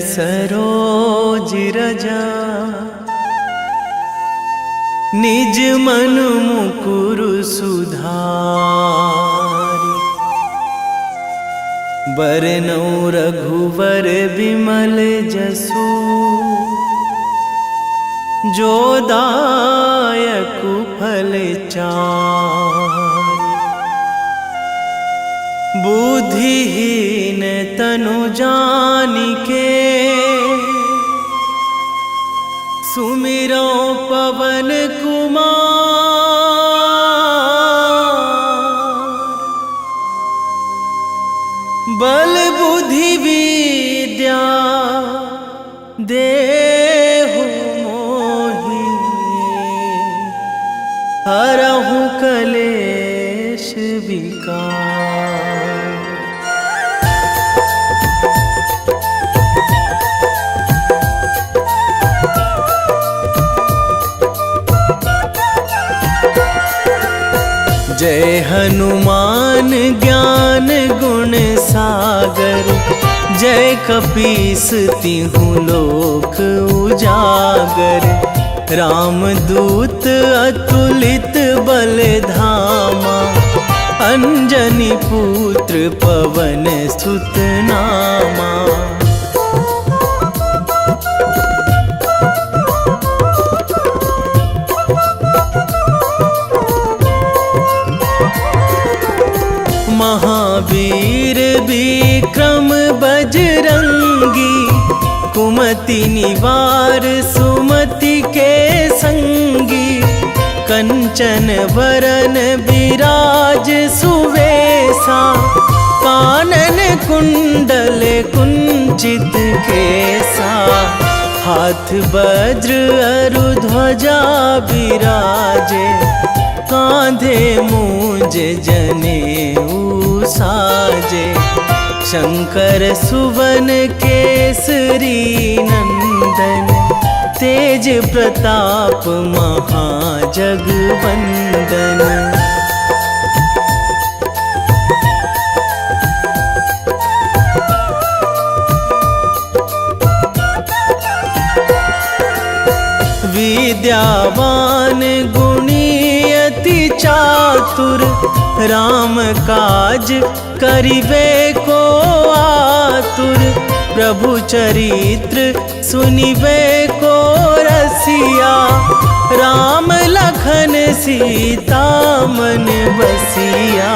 सरोज रजा निज मन मुकुर सुधारि। बरनौ रघुवर बिमल जसु जो दायकु फल चारि। बुद्धिहीन तनु जानिके सुमिरो पवन कुमार। बल बुद्धि विद्या देहु मोहि हरहु कलेश विकार। जय हनुमान ज्ञान गुण सागर। जय कपीस तिहु लोक उजागर। रामदूत अतुलित बल धामा। अंजनी पुत्र पवन सुत नामा। महावीर विक्रम बजरंगी। कुमति निवार सुमति के संगी। कंचन वरन विराज सुवेशा। कानन कुंडल कुंचित केसा। हाथ वज्र अरु ध्वजा विराजे। कांधे मूंज जनेऊ साजे। शंकर सुवन केसरी नंदन। तेज प्रताप महाजगवंदन। विद्यावान गुणी अति चातुर। राम काज करिबे को आतुर। प्रभु चरित्र सुनिबे को रसिया। राम लखन सीता मन बसिया।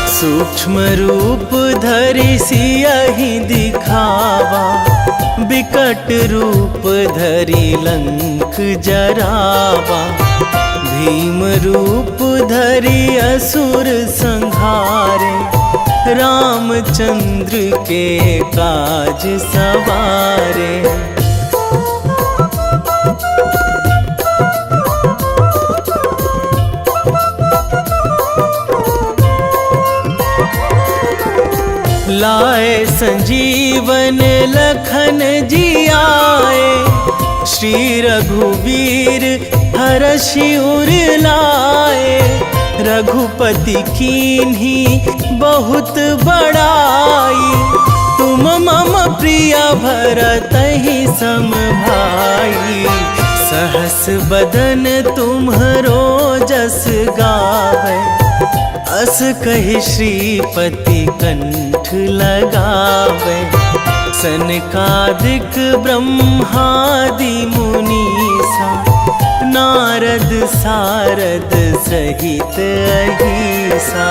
सूक्ष्म रूप धरि सियहि दिखावा। विकट रूप धरि लंक जरावा। भीम रूप धरि असुर संहारे। रामचंद्र के काज सवारे। लाए संजीवन लखन जियाए। श्री रघुवीर हरषि उर लाए। रघुपति कीन्ही बहुत बड़ाई। तुम मम प्रिय भरतहि सम भाई। सहस बदन तुम्हरो जस गावै। अस कहि श्रीपति कंठ लगावै। सनकादिक ब्रह्मादि मुनीसा। नारद सारद सहित अहिसा।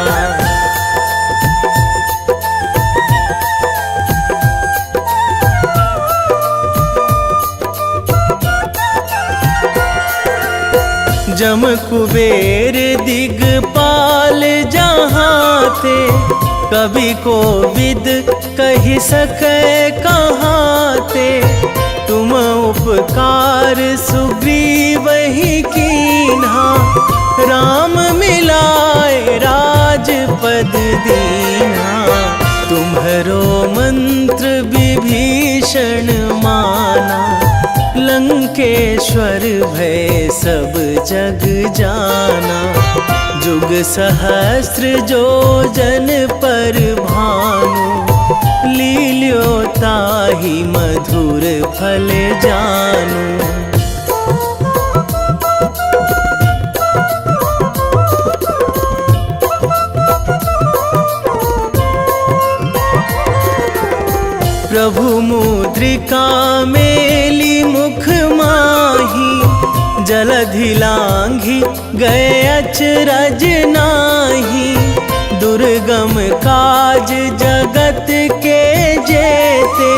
जम कुबेर दिगपाल जहाँ थे। कवि कोविद कहि सकै कहाँ ते। तुम उपकार सुग्रीवहि कीन्हा। राम मिलाए राजपद दीन्हा। तुम्हरो मंत्र विभीषण माना। लंकेश्वर भय सब जग जाना। जुग सहस्र जो जन पर भानु। लील्यो ताहि मधुर फल जानू। प्रभु मुद्रिका मेली मुख माही, जलधि लांघी गए अचरज नाही। दुर्गम काज जगत के जेते,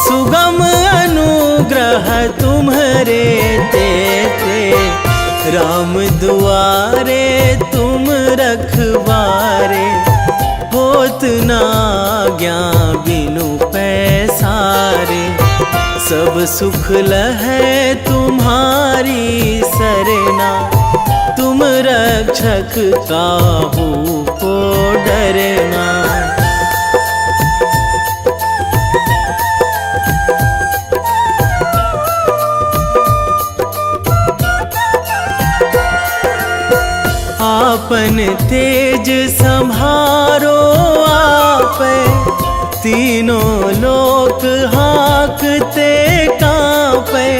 सुगम अनुग्रह तुम्हरे तेते। राम दुआरे तुम रखवारे, होत ना आज्ञा बिनु पैसारे। सब सुख लहै तुम्हारी सरना, तुम रक्षक काहू को डरना। आपन तेज संभारो आपै, तीनों लोक हाकते कांपै।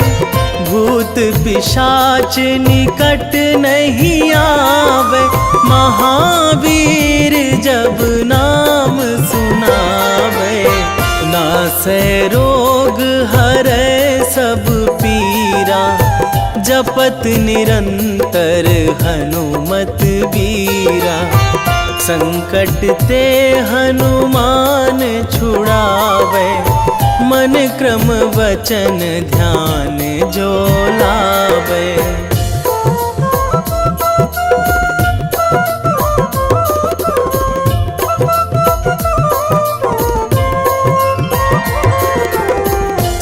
भूत पिशाच निकट नहीं आवे, महावीर जब नाम सुनावे। नासै रोग हरै सब पीरा, जपत निरंतर हनुमत बीरा। संकट ते हनुमान छुड़ावे, मन क्रम वचन ध्यान जो लावे।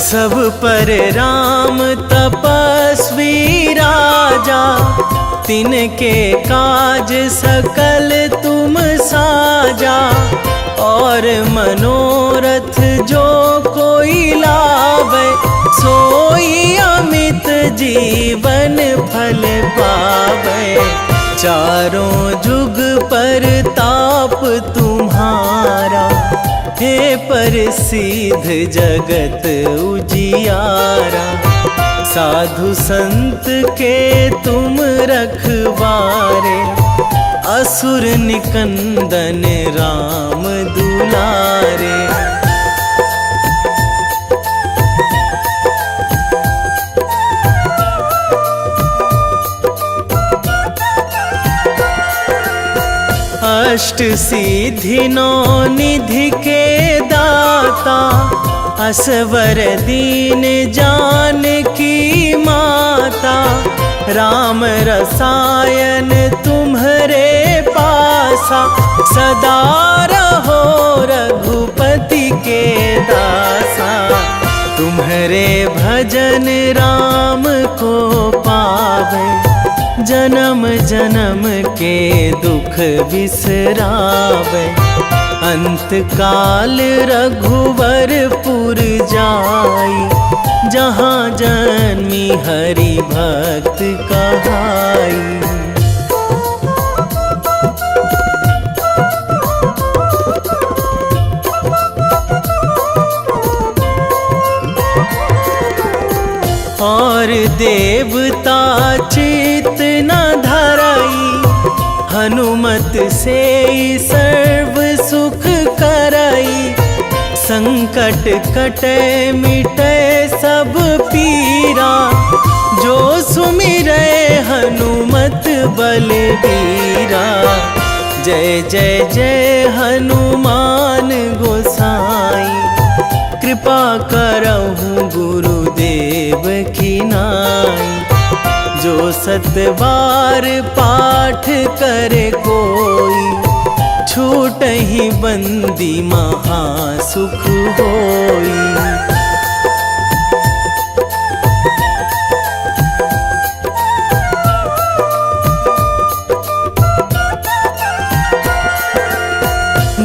सब पर राम तपस्वी राजा, तिनके काज सकल तुम साजा। और मनोरथ जो कोई लावे, सोई अमित जीवन फल पावे। चारों जुग पर ताप तुम्हारा, हे प्रसिद्ध जगत उजियारा। साधु संत के तुम रखवारे, असुर निकंदन राम दुलारे। अष्ट सिद्धि नौ निधि के दाता, असवर दीन जानकी माता। राम रसायन तुम्हरे पासा, सदा रहो रघुपति के दासा। तुम्हरे भजन राम को पावे, जन्म जन्म के दुख बिसरावे। अंत काल रघुवरपुर जाई, जहाँ जन्मी हरि भक्त कहाई। और देवता चित न धराई, हनुमत से सर्व सुख कराई। संकट कटे मिटे सब पीरा, जो सुमिरै हनुमत बलबीरा। जय जय जय हनुमान गोसाई, कृपा करहु गुरुदेव की नाई। जो सतबार पाठ करे कोई, छूटहि बंदी महासुख होई।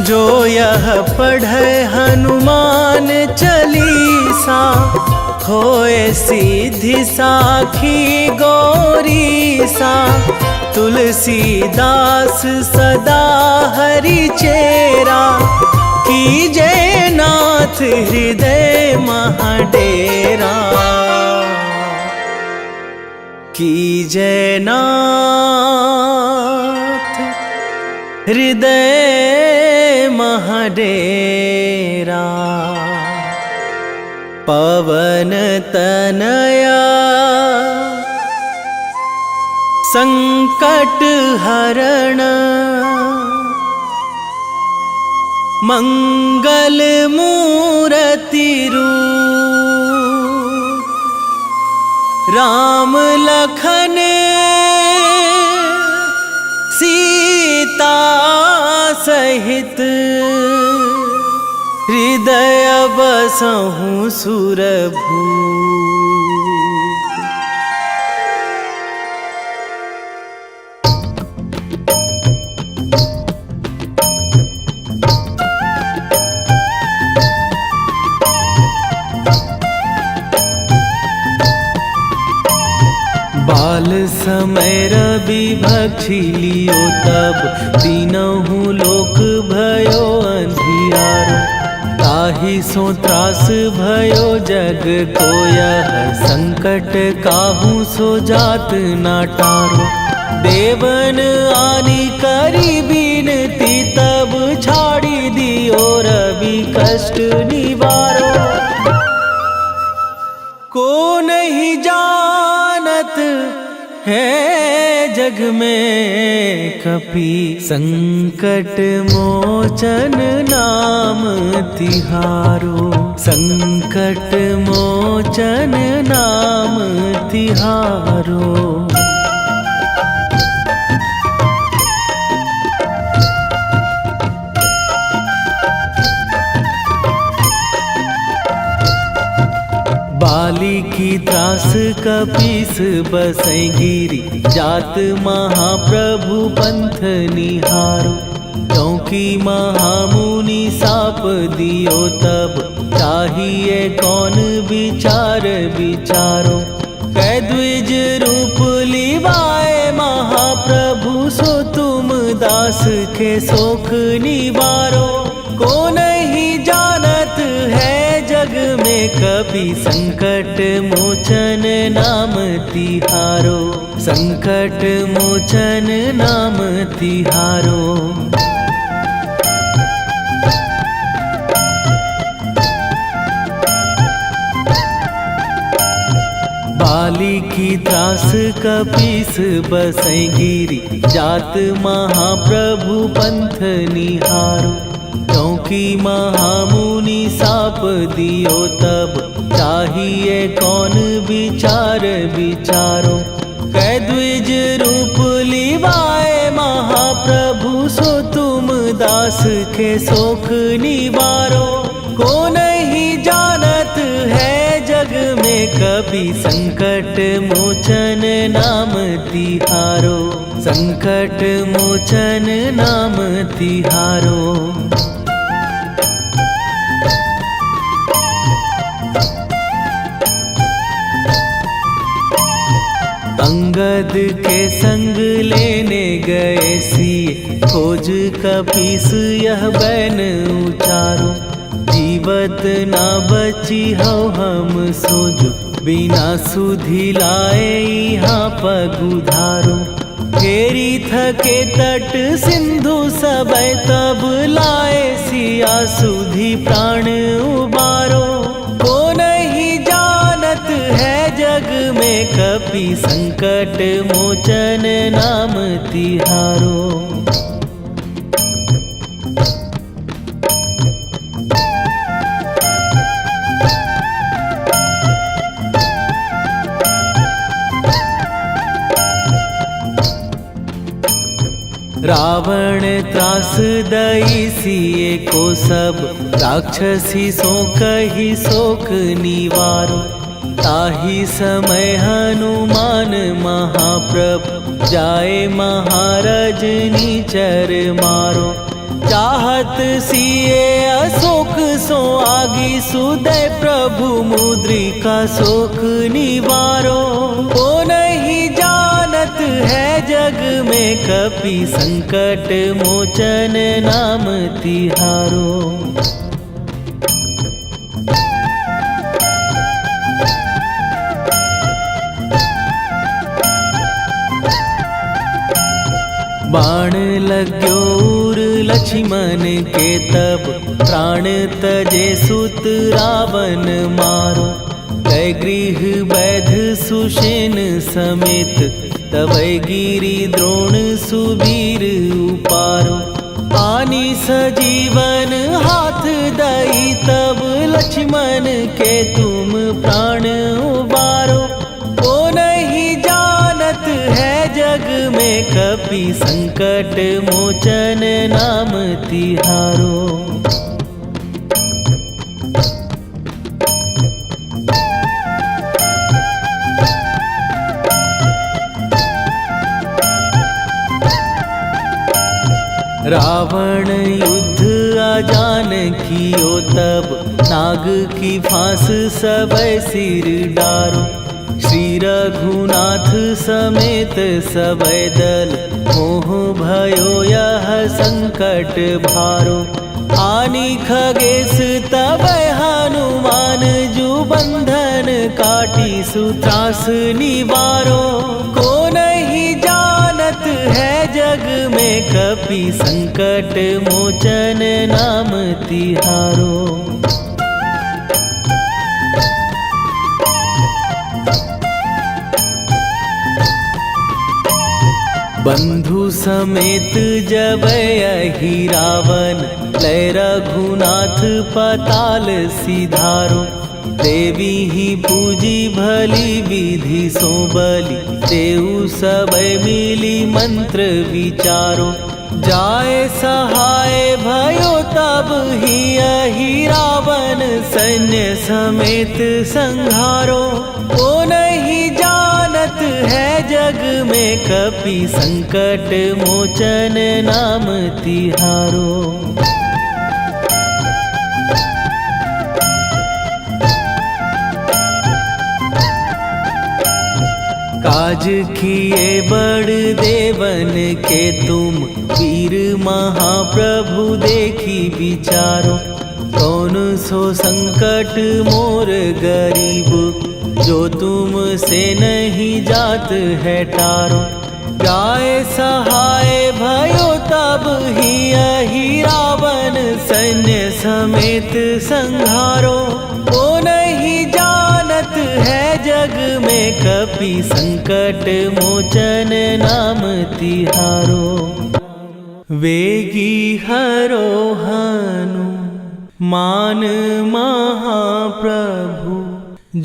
जो यह पढ़े हनुमान चालीसा, होए सीधी साखी गौरीसा। तुलसीदास सदा हरि चेरा, कीजे नाथ हृदय महाडेरा, कीजे नाथ हृदय महाडेरा। पवन तनया संकट हरण, मंगल मूर्ति रूप, राम लखन सीता सहित, हृदय बसहु सुरभूप। बाल समय रवि भक्षी लियो तब, तीनहु लोक भयो अंधियारो। ताहि सो त्रास भयो जग को यह, संकट काहू सो जात ना टारो। देवन आनी करी बिनती तब, छाड़ी दियो रवि कष्ट निवारो। को नहीं जानत है जग में कपि, संकट मोचन नाम तिहारो। संकट मोचन नाम तिहारो। बाली की त्रास कपीस बसै गिरी, जात महाप्रभु पंथ निहारो। क्योंकि महामुनि साप दियो तब, चाहिए कौन विचार विचारो। कै द्विज रूप लिवाए महाप्रभु, सो तुम दास के शोक निवारो। को नहीं जानत है जग में कपि, संकट मोचन नाम तिहारो। संकट मोचन नाम तिहारो। बाली की त्रास कपीस बसै गिरी, जात महाप्रभु पंथ निहारो। क्योंकि महामुनि साप दियो तब, चाहिए कौन विचार विचारो। कै द्विज रूप लिवाए महाप्रभु, सो तुम दास के शोक निवारो। को नहीं जानत है जग में कपि, संकट मोचन नाम तिहारो। संकट मोचन नाम तिहारो। अंगद के संग लेने गए सिए, खोज कपीस यह बैन उचारो। जीवत ना बची हो हम सोजो, बिना सुधि लाए यहाँ पगुधारो। फेरी थके तट सिंधु सबय, तब लाए सिया सुधि प्राण उबारो। को नहीं जानत है जग में कपि, संकट मोचन नाम तिहारो। रावण त्रास दई सिए को सब, राक्षसी सो कही शोक निवारो। ताहि समय हनुमान महाप्रभु, जाए महाराज नीचर मारो। चाहत सिए अशोक सो आगी, सुदय प्रभु मुद्रिका शोक निवारो। को नहीं जानत है जग में कपि संकट मोचन नाम तिहारो। बाण लाग्यो उर लक्ष्मण के तब प्राण तजे सुत रावण मारो। कै गृह वैध सुषेण समेत तबै गिरि द्रोण सुबीर उपारो। आनी सजीवन हाथ दई तब लक्ष्मण के तुम प्राण उबारो। ओ नहीं जानत है जग में कपि संकट मोचन नाम तिहारो। रावण युद्ध आजान कियो तब नाग की फांस सबै सिर डारो। श्री रघुनाथ समेत सबै दल मोह भयो यह संकट भारो। आनी खगेश तबै हनुमान जु बंधन काटी सुत्रास निवारो। को नहीं जानत है जग में कपि संकट मोचन नाम तिहारो। बंधु समेत जबै अहि रावण लय रघुनाथ पताल सिधारो। देवी ही पूजी भली विधि सो बलि तेउ सबै मिली मंत्र विचारो। जाय सहाय भयो तब ही अहि रावण सैन्य समेत संहारो। ओ नहीं जानत है जग में कपि संकट मोचन नाम तिहारो। काज किए बड़ देवन के तुम वीर महाप्रभु देखी विचारो। कौन सो संकट मोर गरीब जो तुम से नहीं जात है टारो। जाय सहाय भयो तब ही अहि रावण सैन्य समेत संहारो। ओ नहीं जानत है जग में कपि संकट मोचन नाम तिहारो। वेगी हरो हनु मान महाप्रभु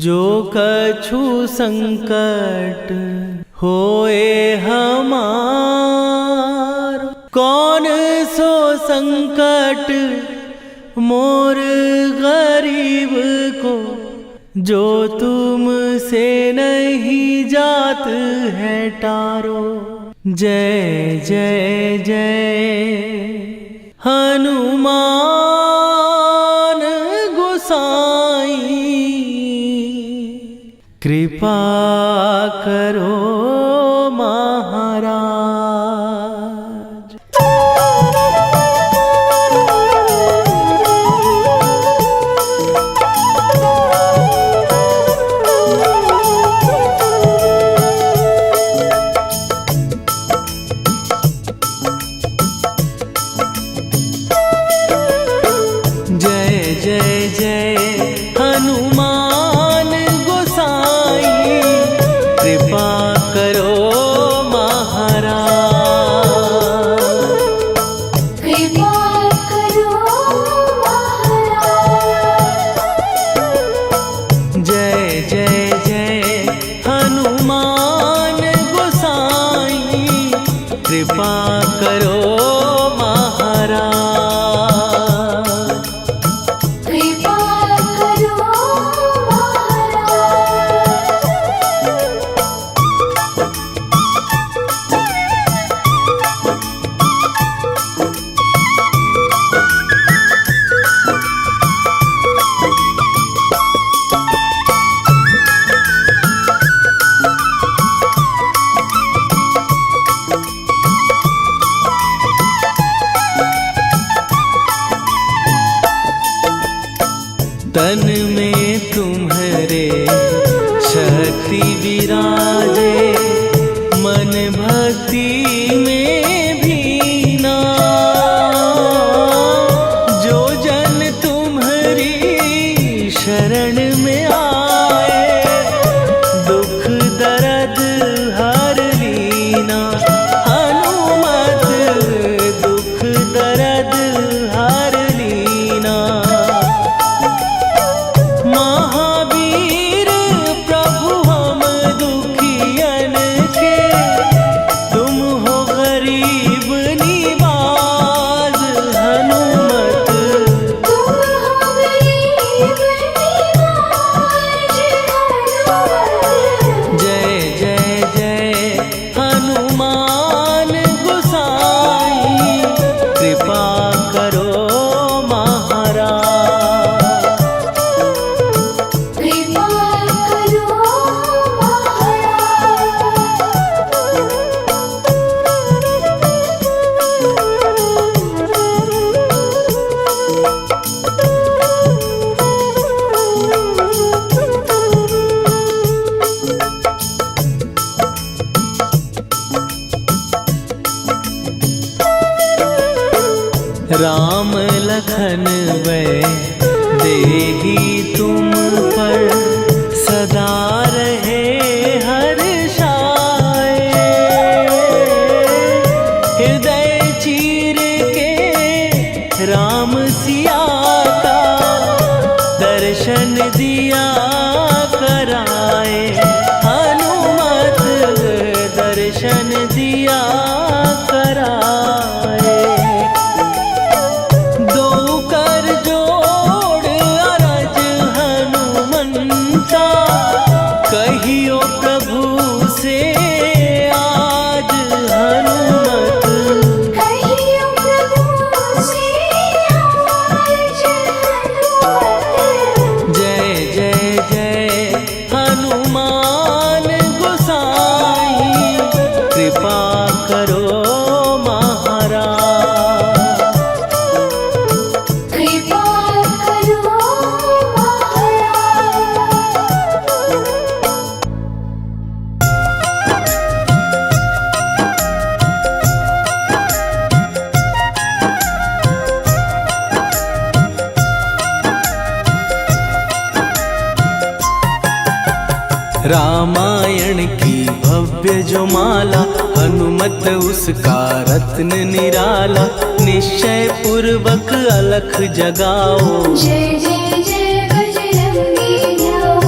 जो कछु संकट होए हमार। कौन सो संकट मोर गरीब को जो तुम से नहीं जात है टारो। जय जय जय हनुमान गोसाई कृपा करो महाराज। कृपा कर लखन वै देही तुम पर सदा रहे हर्षाए। हृदय चीर के राम सिया का दर्शन दिया कराए। हनुमत दर्शन दिया कराए। दो कर जोड़ अरज हनुमंता कहियो प्रभु से आज हनुमत। कहियो प्रभु से आज हनुमत। जय जय जय हनुमान गोसाई कृपा करो महाराज। कृपा करो महाराज। रामायण की भव्य जो माला हनुमत उसका रत्न निराला। निश्चय पूर्वक अलख जगाओ जय जय जय बजरंगी जाओ।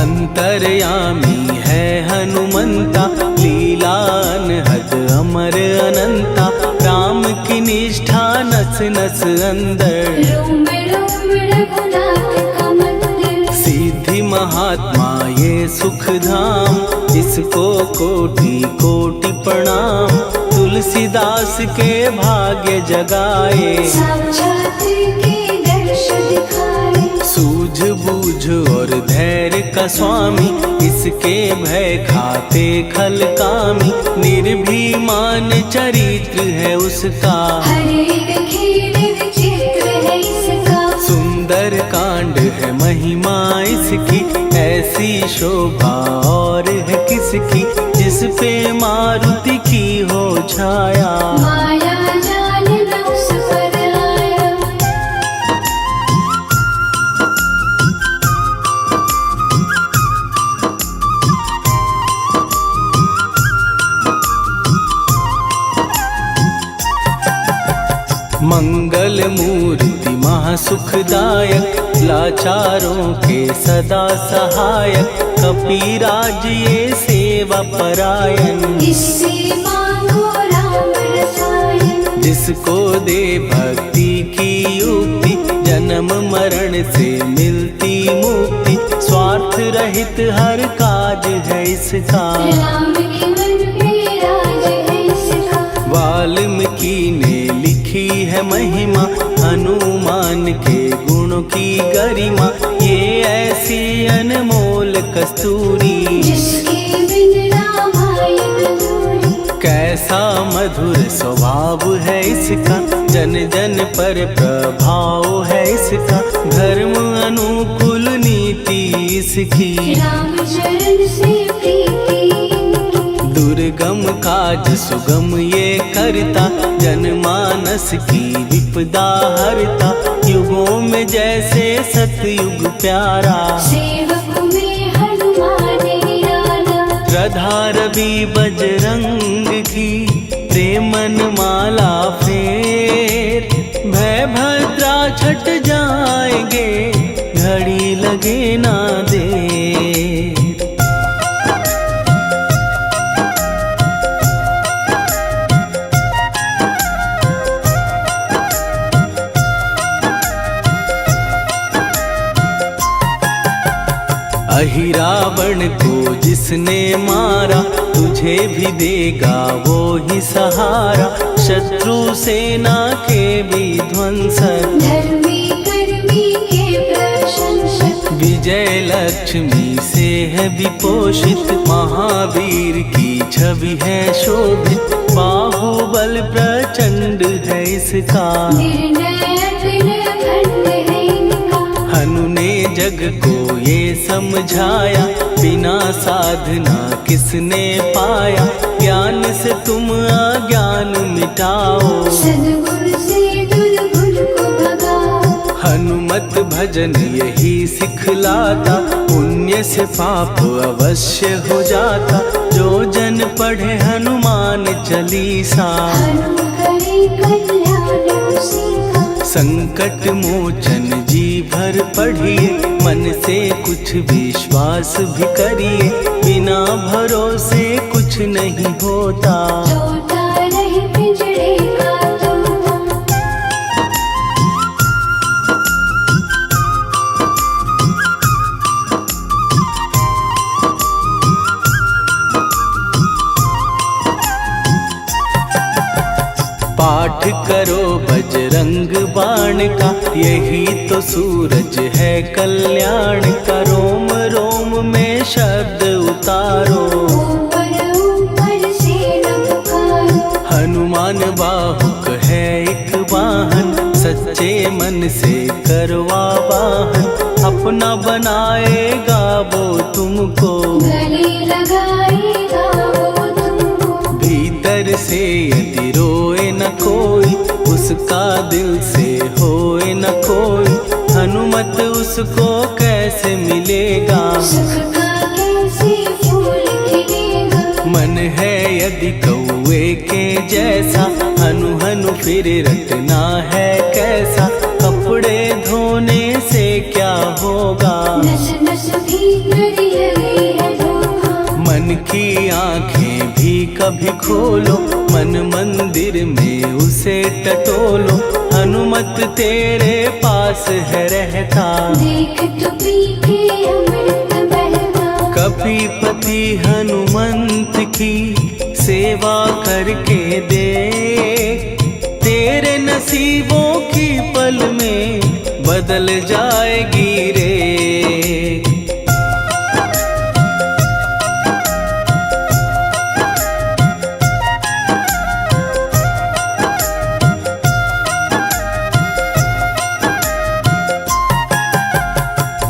अंतर्यामी है हनुमंता लीला अनहद अमर अनंता। राम की निष्ठा नस नस अंदर रोम रोम रघुनाथ का मंदिर। सिद्धि महात्मा ये सुख धाम इसको कोटि कोटि प्रणाम। तुलसीदास के भाग्य जगाए साक्षात के दर्श दिखाए। सूझ बूझ और धैर्य का स्वामी इसके भय खाते खल कामी। निर्भीमान चरित्र है उसका हर एक खेल विचित्र है इसका। सुंदर कांड है महिमा इसकी ऐसी शोभा और है किसकी। जिस पे मारुति की हो छाया माया जाल न उस पर आया। मंगल मूर्ति महासुखदायक लाचारों के सदा सहायक। कपीराज ये सेवा परायण इससे मांगो राम रसायन। जिसको दे भक्ति की युक्ति जन्म मरण से मिलती मुक्ति। स्वार्थ रहित हर काज है इसका राम के मन पे राज है इसका। वाल्मीकि ने लिखी है महिमा हनुमान के गुणों की गरिमा। ये ऐसी अनमोल कस्तूरी जिसके बिन रामायण अधूरी। कैसा मधुर स्वभाव है इसका जन जन पर प्रभाव है इसका। धर्म अनुकूल नीति इसकी राम चरण से प्रीति। दुर्गम काज सुगम ये करता जनमानस की विपदा हरता। युगों में जैसे सतयुग प्यारा सेवक में हनुमान निराला। श्रद्धा रवि बजरंग की प्रेमन माला फेर। भय भद्रा छट जाएंगे घड़ी लगे ना देर। अहिरावण को जिसने मारा तुझे भी देगा वो ही सहारा। शत्रु सेना के विध्वंसक धर्मी कर्मी के प्रशंसक। विजय लक्ष्मी से है विपोषित। महावीर की छवि है शोभित। बाहुबल प्रचंड है इसका निर्णय अखंड है इनका। हनु ने जग को ये समझाया बिना साधना किसने पाया। ज्ञान से तुम अज्ञान मिटाओ सद्गुण से दुर्गुण को भगाओ। हनुमत भजन यही सिखलाता, पुण्य से पाप अवश्य हो जाता। जो जन पढ़े हनुमान चालीसा, हनुम करे कल्याण उसी का। संकट मोचन जी भर पढ़िए, मन से कुछ विश्वास भी करिए। बिना भरोसे कुछ नहीं होता, तोता रहे पिंजरे का तोता। पाठ करो बजरंग बाण का, यही तो सूरज है कल्याण का। रोम रोम में शब्द उतारो, ऊपर ऊपर से न पुकारो। हनुमान बाहुक है एक वाहन, सच्चे मन से करवा वाहन। अपना बनाएगा वो तुमको, गले लगाएगा वो तुमको। भीतर से यदि रोए न कोई, उसका दिल से होए न कोई। हनुमत उसको कैसे मिलेगा, सुख का कैसे फूल खिलेगा। मन है यदि कौए के जैसा, हनु हनु फिर रटना है कैसा। कपड़े धोने से क्या होगा, नस नस भीतर लगी है धोखा। मन की आंखें भी कभी खोलो, मन मंदिर में उसे टटोलो। हनुमत तेरे पास है रहता, देख तो पी के अमृत बहता। कपीपति हनुमंत की सेवा करके दे, तेरे नसीबों की पल में बदल जाएगी रे।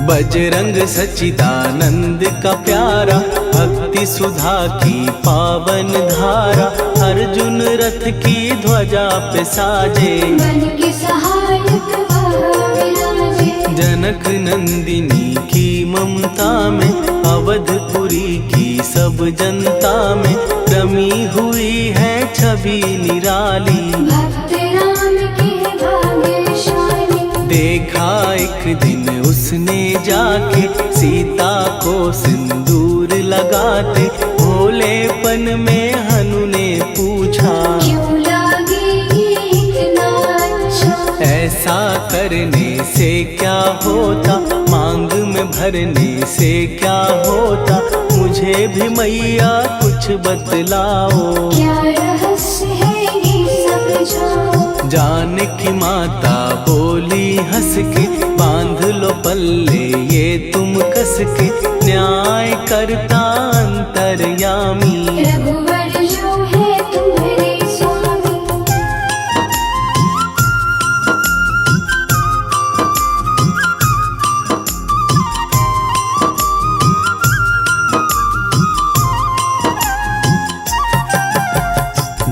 बजरंग सच्चिदानंद का प्यारा, भक्ति सुधा की पावन धारा। अर्जुन रथ की ध्वजा पे साजे, मन के सहायक वह विराजे। जनक नंदिनी की ममता में, अवधपुरी की सब जनता में रमी हुई है छवि निराली। भक्त राम के भाग्यशाली, देखा एक दिन उसने जाके सीता को सिंदूर लगाते। भोलेपन में हनु ने पूछा, क्यों लागे ये इतना अच्छा। ऐसा करने से क्या होता, मांग में भरने से क्या होता। मुझे भी मैया कुछ बतलाओ, क्या रहस्य है ये समझाओ। जानकी माता बोली हंस के, बांध लो पल्ले ये तुम कस के। न्याय करता अंतर्यामी, रघुवर जो है तुम्हारे स्वामी।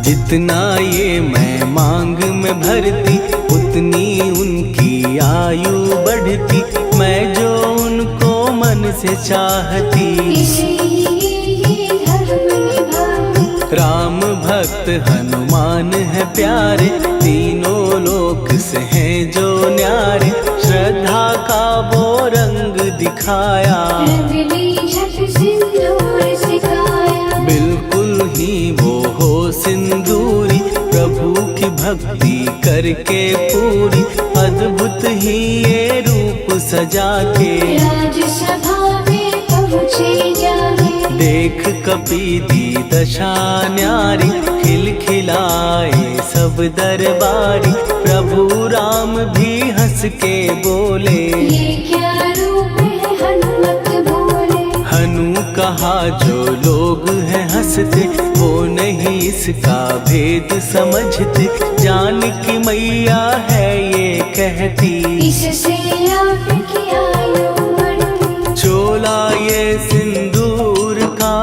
जितना ये मैं मांग में भरती, उतनी उनकी आयु बढ़ती। मैं जो उनको मन से चाहती, इसलिए ये धर्म निभाती। राम भक्त हनुमान है प्यारे, तीनों लोक से हैं जो न्यारे। श्रद्धा का वो रंग दिखाया, रंगली झट सिंदूर सिखाया। बिल्कुल ही वो हो सिंदूरी, प्रभु की भक्ति करके पूरी। अद्भुत ही ये रूप सजा के, राजसभा में पहुँचे जाके। देख कपीदी दशा न्यारी, खिलखिलाए सब दरबारी। प्रभु राम भी हंस के बोले, ये क्या रूप है हनुमत बोले। हनु कहा जो लोग हैं हंसते, वो नहीं इसका भेद समझते। जानकी मैया है ये कहती, इससे आपकी आयु बढ़ती। चोला ये सिंदूर का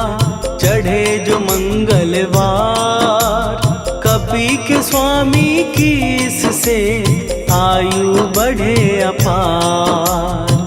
चढ़े जो मंगलवार। कपी के स्वामी की इससे आयु बढ़े अपार।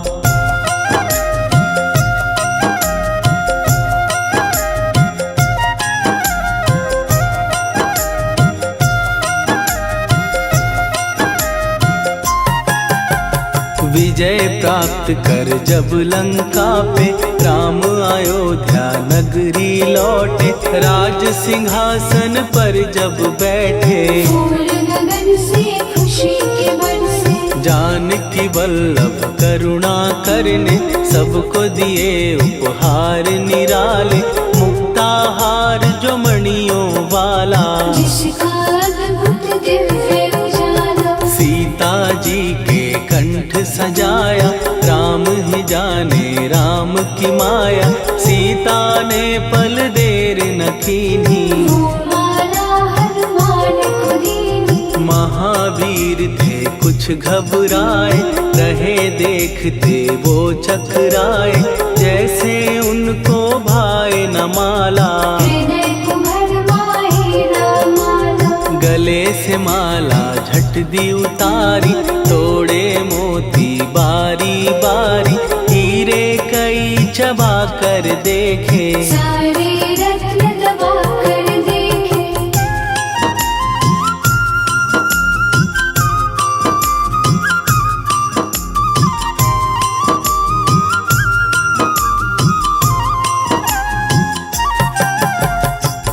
विजय प्राप्त कर जब लंका पे राम अयोध्या नगरी लौटे, राज सिंहासन पर जब बैठे, फूल गगन से खुशी के बरसे, जानकी वल्लभ करुणा करने सबको दिए उपहार निराले, मुक्ताहार जो मणियों वाला, जिसका अद्भुत दिव्य उजाला, सीता जी के कंठ सजाया, राम ही जाने राम की माया, सीता ने पल देर न कीन्ही, वो माला हनुमान को दीनी। महावीर थे कुछ घबराए, रहे देखते वो चकराए, जैसे उनको भाए न माला, हृदय को भरमाए न माला, गले से माला झट दी उतारी, तोड़े मोती बारी बारी, हीरे कई चबा कर देखे, सारे रत्न दबा कर देखे।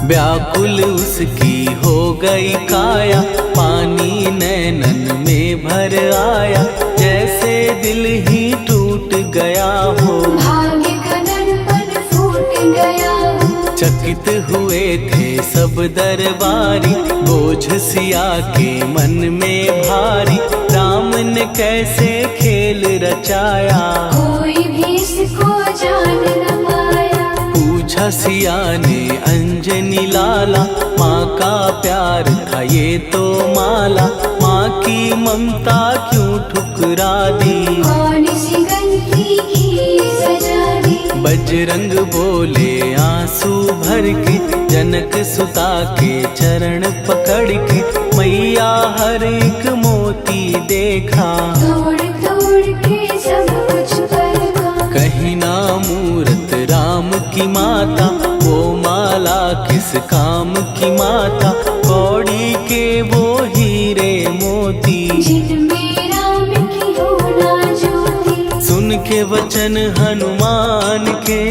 व्याकुल उसकी हो गई काया, पानी नैनन में भर आया, जैसे दिल ही टूट गया हो, भाग्य का दर्पण फूट गया हो, चकित हुए थे सब दरबारी, बोझ सिया के मन में भारी, राम ने कैसे खेल रचाया, कोई भी इसको जान न पाया। पूछा सिया ने अंजनी लाला, माँ का प्यार था ये तो माला, माँ की ममता क्यों ठुकरा दी, कौन सी गलती की सजा दी। बजरंग बोले आंसू भर के, जनक सुता के चरण पकड़ के, मैया हर एक मोती देखा, तोड़ तोड़ के सब कुछ परखा। कहीं ना मूरत राम की माता, वो माला किस काम की माता, कौड़ी के वो हीरे मोती, जिनमें राम की हो ना ज्योति। सुन के वचन हनुमान के,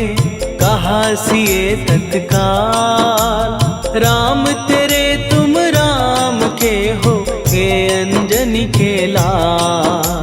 कहा सिए तत्काल, राम तेरे तुम राम के हो, के अंजनी के लाल।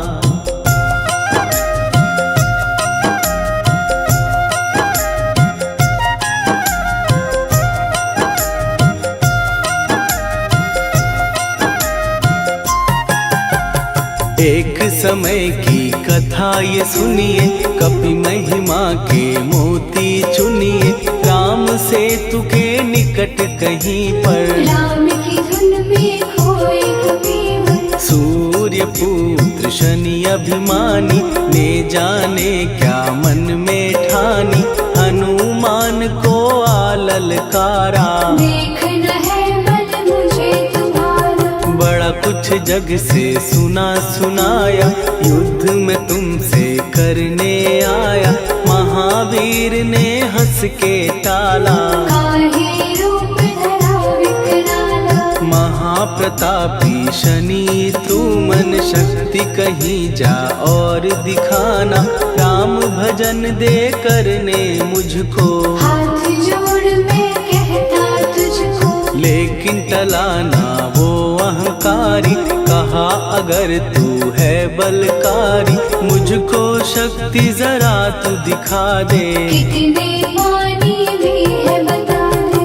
एक समय की कथा ये सुनिए, कपि महिमा के मोती चुनिए, राम सेतु के निकट कहीं पर, राम की धुन में खोए कबीर। सूर्य पुत्र शनि अभिमानी, ने जाने क्या मन में ठानी, हनुमान को आललकारा, देखना है बल मुझे तुम्हारा। बड़ा कुछ जग से सुना सुनाया, युद्ध में तुमसे करने आया, महावीर ने हंस के टाला, काहे रूप धरा विकराला। महाप्रतापी शनि तू मन शक्ति कहीं जा और दिखाना, राम भजन दे करने मुझको, हाथ जोड़ मैं कहता तुझको। लेकिन टलाना वो अहंकारी, कहा अगर तू है बलकारी, मुझको शक्ति जरा तू दिखा दे, कितने पानी भी है बता दे।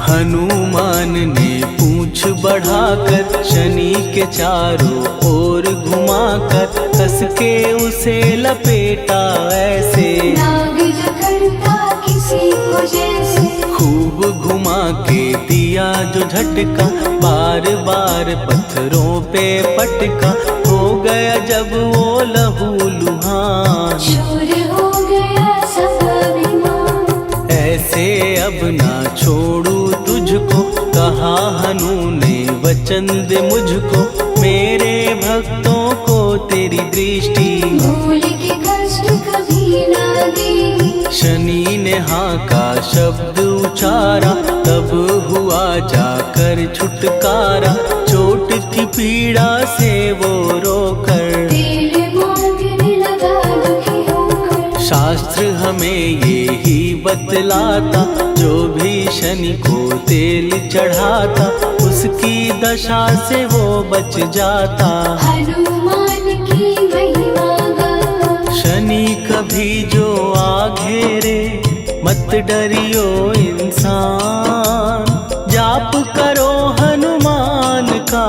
हनुमान ने पूंछ बढ़ाकर, शनि के चारों ओर घुमाकर, कस के उसे लपेटा ऐसे, नाग जो करता किसी को जैसे। खूब घुमा के दिया जो झटका, बार बार पत्थरों पे पटका, हो गया जब वो लहू लुहान, चूर हो गया सब अभिमान। ऐसे अब ना छोड़ू तुझको, कहा हनु ने वचन दे मुझको। मेरे भक्तों को तेरी दृष्टि, भूल के कष्ट कभी ना देगी। शनि ने हाँ का शब्द उचारा, तब हुआ जाकर छुटकारा। चोट की पीड़ा से वो रोकर, तेल मांगने लगा दुखी होकर। शास्त्र हमें ये ही बतलाता, जो भी शनि को तेल चढ़ाता, उसकी दशा से वो बच जाता। हनुमान की महिमा गाता। शनि कभी जो आ घेरे, मत डरियो इंसान। जाप करो हनुमान का,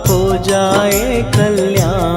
हो जाए कल्याण।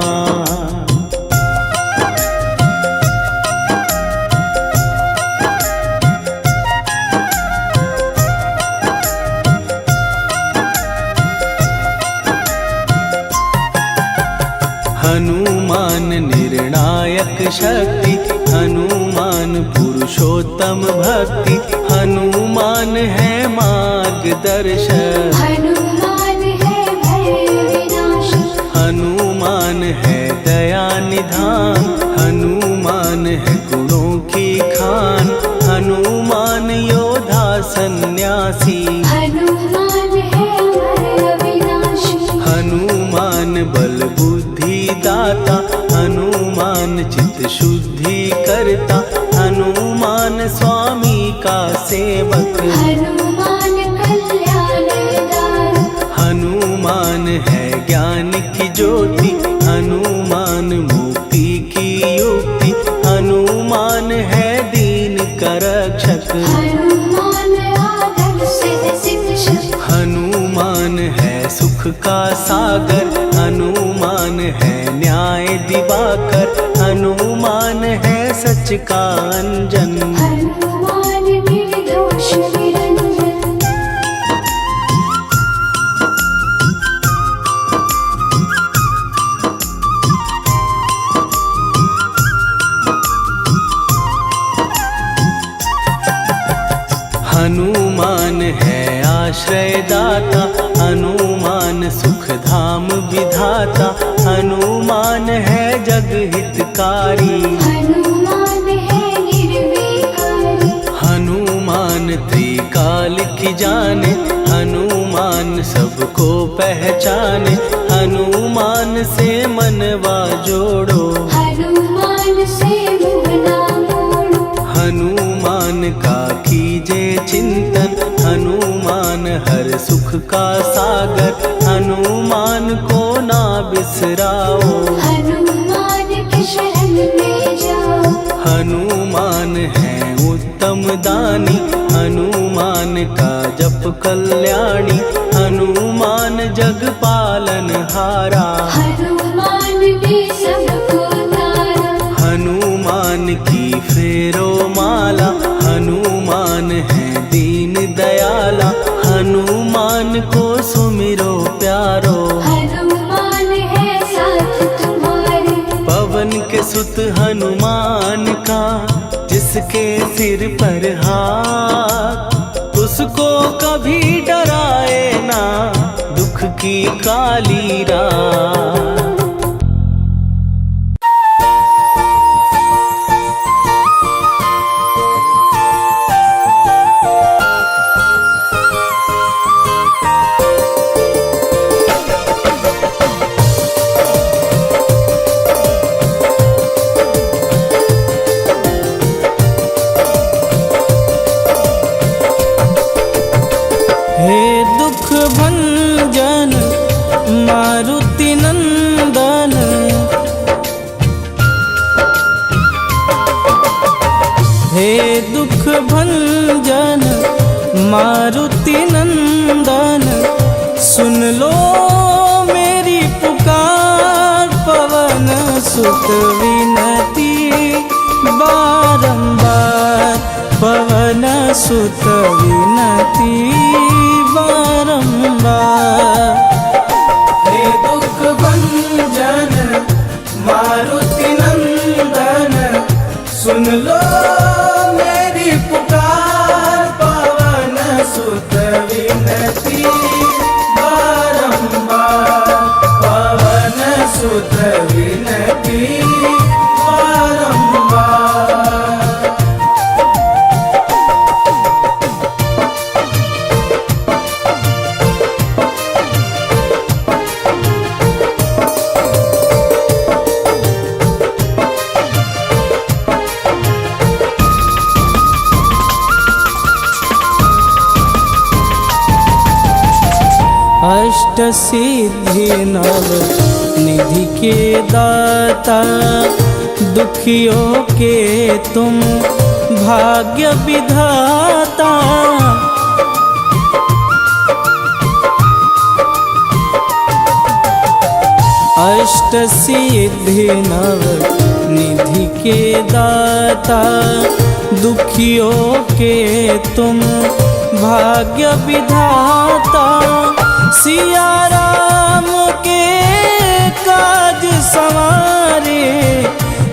हनुमान निर्णायक शक्ति, हनुमान पुरुषोत्तम भक्ति। हनुमान है मार्गदर्शक, हनुमान है भय विनाशक। हनुमान है दया निधान। हनुमान है गुणों की खान, हनुमान योद्धा सन्यासी। हनुमान है भय विनाशी। हनुमान बल बुद्धि दाता, हनुमान चित्त शुद्धि करता। हनुमान स्वामी का सेवक, हनुमान कल्याणदायक। हनुमान है ज्ञान की ज्योति। हनुमान मुक्ति की युक्ति, हनुमान है दीन का रक्षक। हनुमान आदर से शिक्षक। हनुमान है सुख का सागर, हनुमान है न्याय दिवाकर। हनुमान है सच का अंजन, हनुमान निर्दोष निरंजन। हनुमान है आश्रय दाता, हनुमान सुख धाम विधाता। हनुमान है जग हितकारी, हनुमान है निर्विकारी। हनुमान त्रिकाल की जाने। हनुमान सबको पहचाने, हनुमान से मनवा जोड़ो। हनुमान से मुँह ना मोड़ो। हनुमान का कीजे चिंतन, हनुमान हर सुख का सागर। हनुमान को ना बिसराओ, हनुमान के शरण में जाओ। हनुमान है उत्तम दानी, हनुमान का जप कल्याणी। हनुमान जग पालन हारा, हनुमान ने सबको तारा। हनुमान की फेरो माला। हनुमान है दीन दयाला, हनुमान को सुमिरो प्यारो। हनुमान है साथ तुम्हारे। पवन के सुत हनुमान का, जिसके सिर पर हाथ, उसको कभी डराए ना दुख की काली रात। हे दुख भंजन मारुति नंदन, हे दुख भंजन मारुति नंदन। सुन लो मेरी पुकार, पवन सुत विनती बारंबार। पवन सुत विनती बारंबार। हे दुख भंजन सुत विनती बारंबार, पवन सुत विनती बारंबार। अष्ट सिद्धि नव निधि के दाता, दुखियों के तुम भाग्य विधाता। अष्ट सिद्धि नव निधि के दाता, दुखियों के तुम भाग्य विधाता। सिया राम के काज संवारे,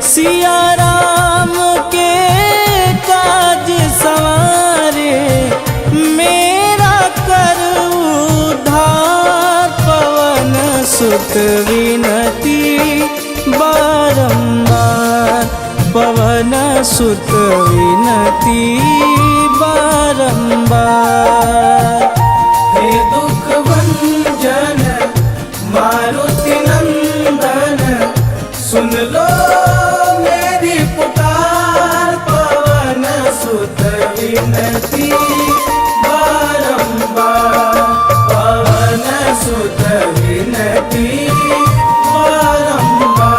सिया राम के काज संवारे, मेरा कर उद्धार। पवन सुत विनती बारंबार, पवन सुत विनती बारंबार। हे दुख भंजन मारुति नंदन, सुन लो मेरी पुकार। पवन सुत विनती बारंबार, पवन सुत विनती बारंबार।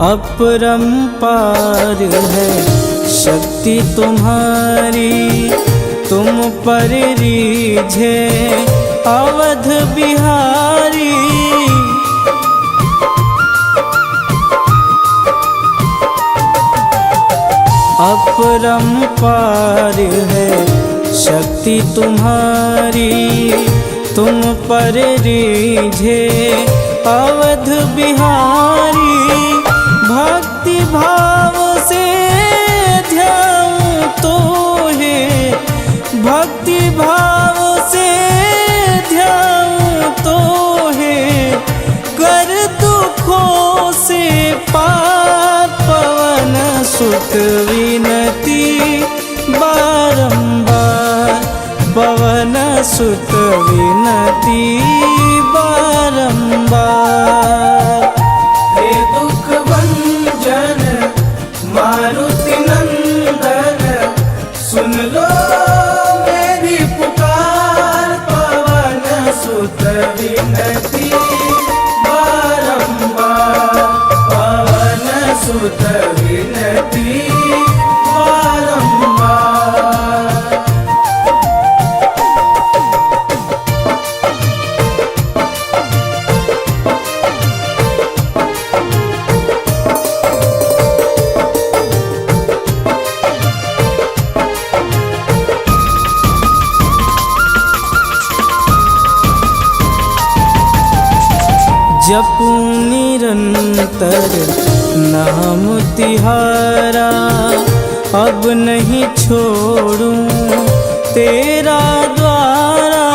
अपरंपार है शक्ति तुम्हारी, तुम पर रीझे अवध बिहारी। अपरंपार है शक्ति तुम्हारी, तुम पर रीझे अवध बिहारी। भक्ति भाव से ध्याऊं तो है, भक्ति भाव से ध्याऊं तो है, कर दुखों से पार। पवन सुत विनती बारंबार, पवन सुत विनती बारंबार। हे दुख भंजन मारुति नंदन, सुन लो मेरी पुकार। पवन सुत विनती बारंबार, पवन सुत विनती बारंबार। जपूं निरंतर नाम तिहारा, अब नहीं छोड़ूं तेरा द्वारा।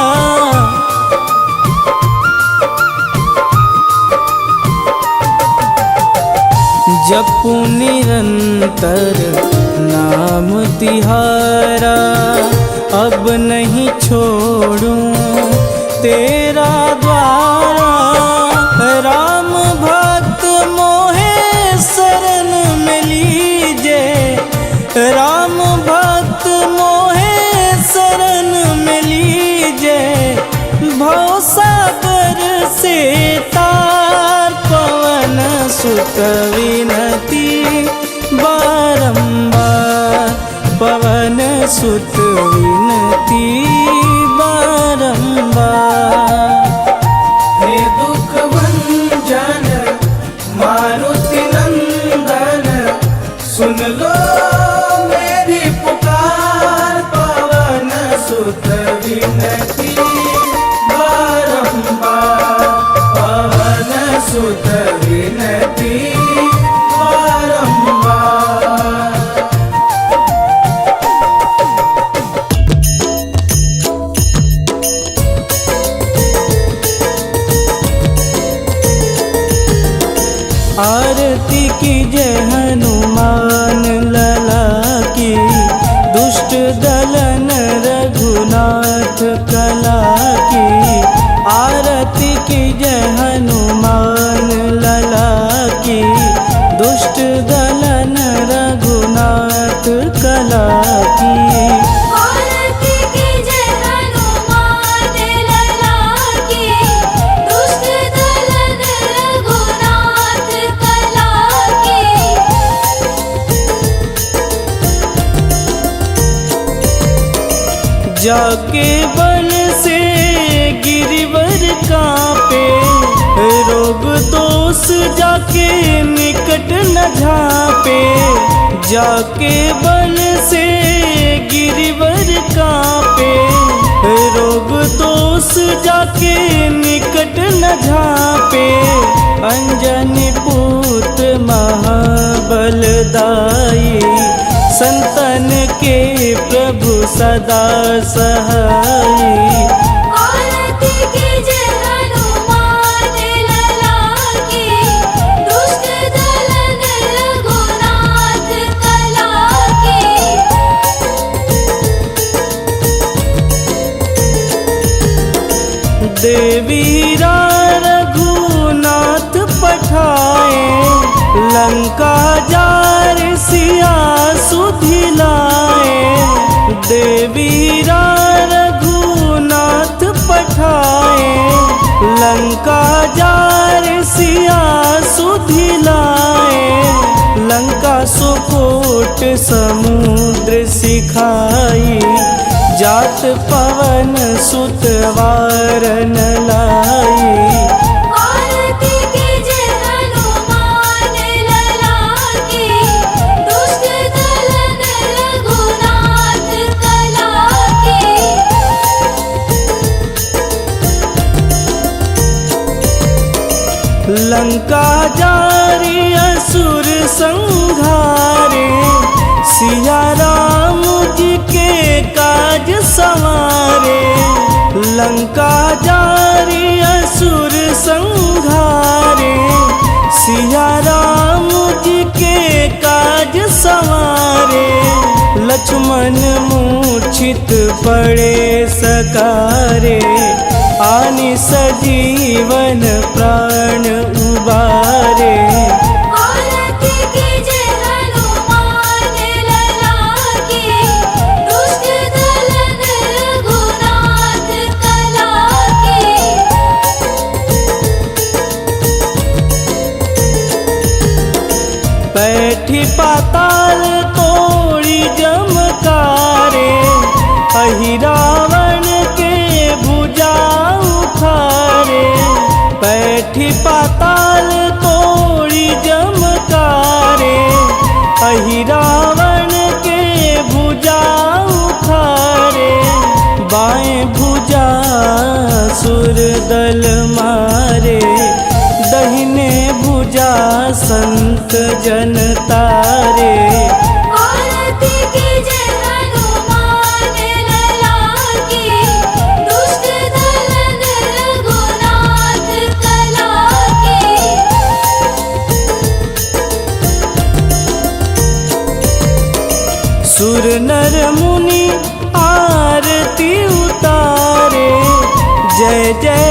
जपूं निरंतर नाम तिहारा, अब नहीं छोड़ूं तेरा द्वारा। राम भक्त मोहे शरण में लीजे, राम भक्त मोहे शरण में लीजे। भवसागर से तार, पवन सुत विनती बारंबार, पवन सुत विनती बारंबार। हे दुख भंजन मारुति नंदन, सुन लो मेरी पुकार। पवन दलन रघुनाथ कला की, आरती की जय हनुमान लला की। दुष्ट दलन रघुनाथ कला की, आरती की जय हनुमान लला की। दुष्ट दलन रघुनाथ कला की। जाके बल से गिरिवर कांपे, रोग दोष जाके निकट न झांपे। जाके बल से गिरिवर कांपे, रोग दोष जाके निकट न झांपे। अंजनी पूत महाबलदाई, संतन के प्रभु सदा सहाई। आरती की जय हनुमान लला की। दुष्ट दलन रघुनाथ कला की। देवीरा रघुनाथ पठाए, लंका जार सिया सुधिलाए। देवीरा रघुनाथ पठाए, लंका जार सिया सुधिलाए। लंका सुकोट समुद्र सिखाई, जात पवन सुत वारन लाई। आरती की जय हनुमान लला की। दुष्ट दलन रघुनाथ कला की। लंका जारी असुर संहारे, सिया राम जी के काज संवारे। लंका जारी असुर संहारे, सिया राम जी के काज संवारे। लक्ष्मण मूर्छित पड़े सकारे, आनि सजीवन प्राण उबारे। आरती की जय हनुमान लला की। दुष्ट दलन रघुनाथ कला की। बैठी पाताल तोड़ी जमकारे, अहिरावण के भुजा उखारे। बैठी पाताल तोड़ी जमकारे, अहिरावण के भुजा उखारे। बाएं भुजा सुर दल मारे, दहिने भुजा संत जन तारे। आरती की जय हनुमान लला की। दुष्ट दलन रघुनाथ कला की। सुर नर मुनि आरती उतारे, जय जय